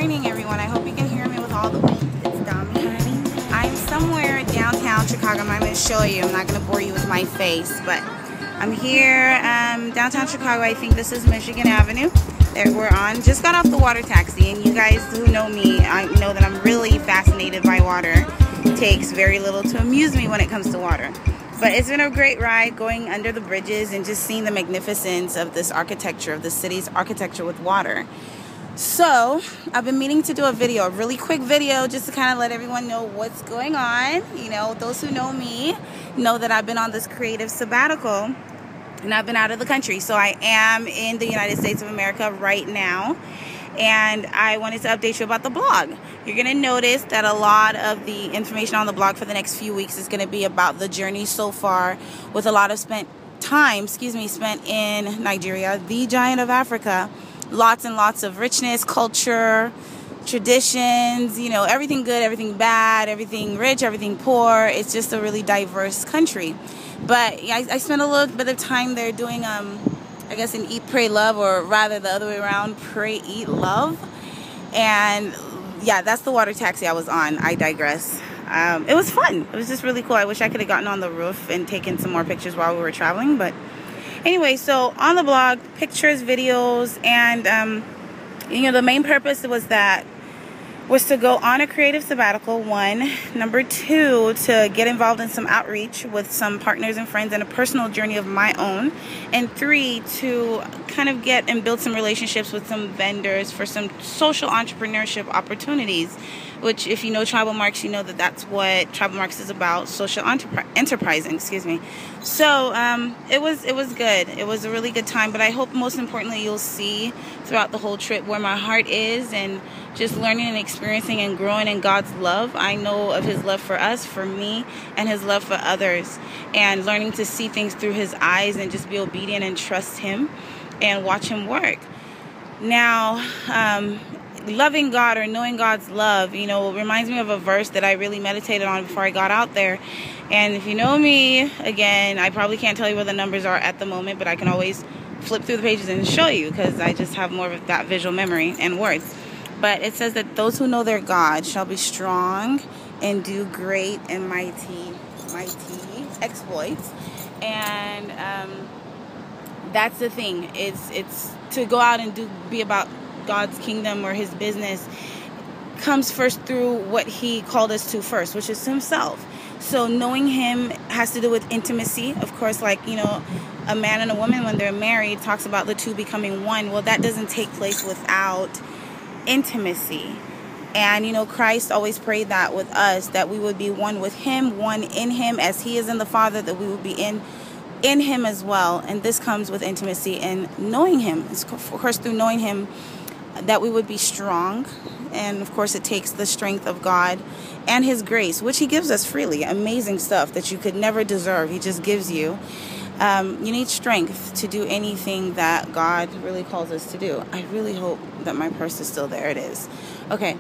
morning, everyone. I hope you can hear me with all the wind. It's Dami. I'm somewhere downtown Chicago. I'm going to show you. I'm not going to bore you with my face, but I'm here downtown Chicago. I think this is Michigan Avenue that we're on. Just got off the water taxi, and you guys who know me, I know that I'm really fascinated by water. It takes very little to amuse me when it comes to water. But it's been a great ride going under the bridges and just seeing the magnificence of this architecture, of the city's architecture with water. So I've been meaning to do a video, a really quick video, just to kind of let everyone know what's going on. You know, those who know me know that I've been on this creative sabbatical and I've been out of the country. So I am in the United States of America right now. And I wanted to update you about the blog. You're going to notice that a lot of the information on the blog for the next few weeks is going to be about the journey so far, with a lot of spent in Nigeria, the giant of Africa. Lots and lots of richness, culture, traditions, you know, everything good, everything bad, everything rich, everything poor. It's just a really diverse country. But I spent a little bit of time there doing I guess an Eat, Pray, Love, or rather the other way around, Pray, Eat, Love. And yeah, that's the water taxi I was on. I digress. It was fun. It was just really cool. I wish I could have gotten on the roof and taken some more pictures while we were traveling. But anyway, so on the blog, pictures, videos, and you know, the main purpose was to go on a creative sabbatical, one. Number two, to get involved in some outreach with some partners and friends and a personal journey of my own. And three, to kind of get and build some relationships with some vendors for some social entrepreneurship opportunities, which if you know Tribal Marks, you know that that's what Tribal Marks is about, social enterprising, excuse me. So it was good. It was a really good time, but I hope most importantly you'll see throughout the whole trip where my heart is, and just learning and experiencing and growing in God's love. I know of His love for us, for me, and His love for others, and learning to see things through His eyes and just be obedient and trust Him and watch Him work. Now, loving God or knowing God's love, you know, reminds me of a verse that I really meditated on before I got out there. And if you know me, again, I probably can't tell you where the numbers are at the moment, but I can always flip through the pages and show you, because I just have more of that visual memory and words. But it says that those who know their God shall be strong and do great and mighty exploits. And that's the thing. It's to go out and be about God's kingdom or His business comes first through what He called us to first, which is Himself. So knowing Him has to do with intimacy. Of course, like, you know, a man and a woman, when they're married, talks about the two becoming one. Well, that doesn't take place without intimacy. And you know, Christ always prayed that with us, that we would be one with Him, one in Him, as He is in the Father, that we would be in Him as well. And this comes with intimacy and knowing Him. It's, of course, through knowing Him that we would be strong. And of course, it takes the strength of God and His grace, which He gives us freely. Amazing stuff that you could never deserve. He just gives you. You need strength to do anything that God really calls us to do. I really hope that my purse is still there. It is. Okay.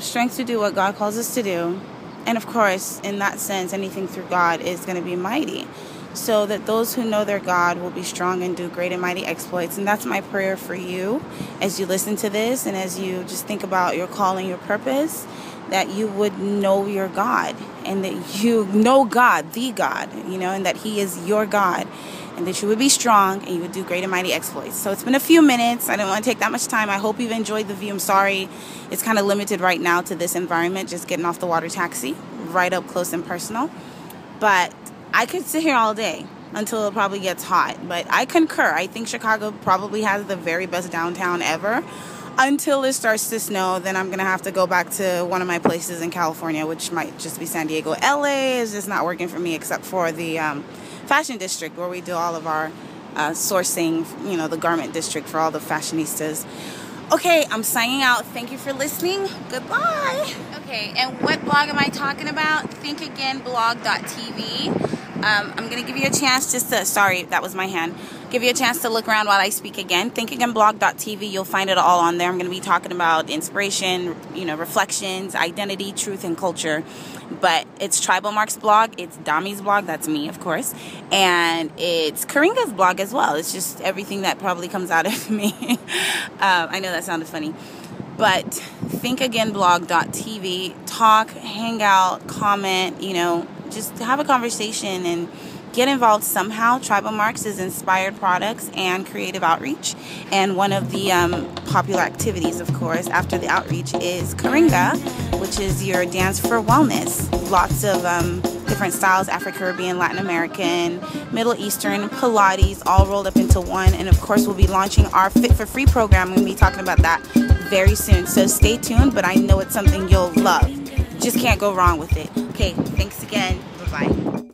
Strength to do what God calls us to do. And of course, in that sense, anything through God is going to be mighty. So that those who know their God will be strong and do great and mighty exploits. And that's my prayer for you as you listen to this and as you just think about your calling, your purpose, that you would know your God, and that you know God, the God, you know, and that He is your God, and that you would be strong and you would do great and mighty exploits. So it's been a few minutes. I didn't want to take that much time. I hope you've enjoyed the view. I'm sorry it's kind of limited right now to this environment, just getting off the water taxi, right up close and personal. But I could sit here all day until it probably gets hot. But I concur. I think Chicago probably has the very best downtown ever. Until it starts to snow, then I'm going to have to go back to one of my places in California, which might just be San Diego. LA is just not working for me, except for the fashion district, where we do all of our sourcing, you know, the garment district for all the fashionistas. Okay, I'm signing out. Thank you for listening. Goodbye. Okay, and what blog am I talking about? thinkagainblog.tv. I'm going to give you a chance just to, sorry, that was my hand. Give you a chance to look around while I speak again. thinkagainblog.tv. You'll find it all on there. I'm going to be talking about inspiration, you know, reflections, identity, truth, and culture. But it's Tribal Marks blog. It's Dami's blog. That's me, of course. And it's Karinga's blog as well. It's just everything that probably comes out of me. I know that sounded funny. But thinkagainblog.tv, talk, hang out, comment, you know, just have a conversation and get involved somehow. Tribal Marks is inspired products and creative outreach. And one of the popular activities, of course, after the outreach is Karinga, which is your dance for wellness. Lots of different styles, Afro-Caribbean, Latin American, Middle Eastern, Pilates, all rolled up into one. And of course, we'll be launching our Fit for Free program. We'll be talking about that very soon. So stay tuned, but I know it's something you'll love. Just can't go wrong with it. Okay, thanks again. Bye-bye.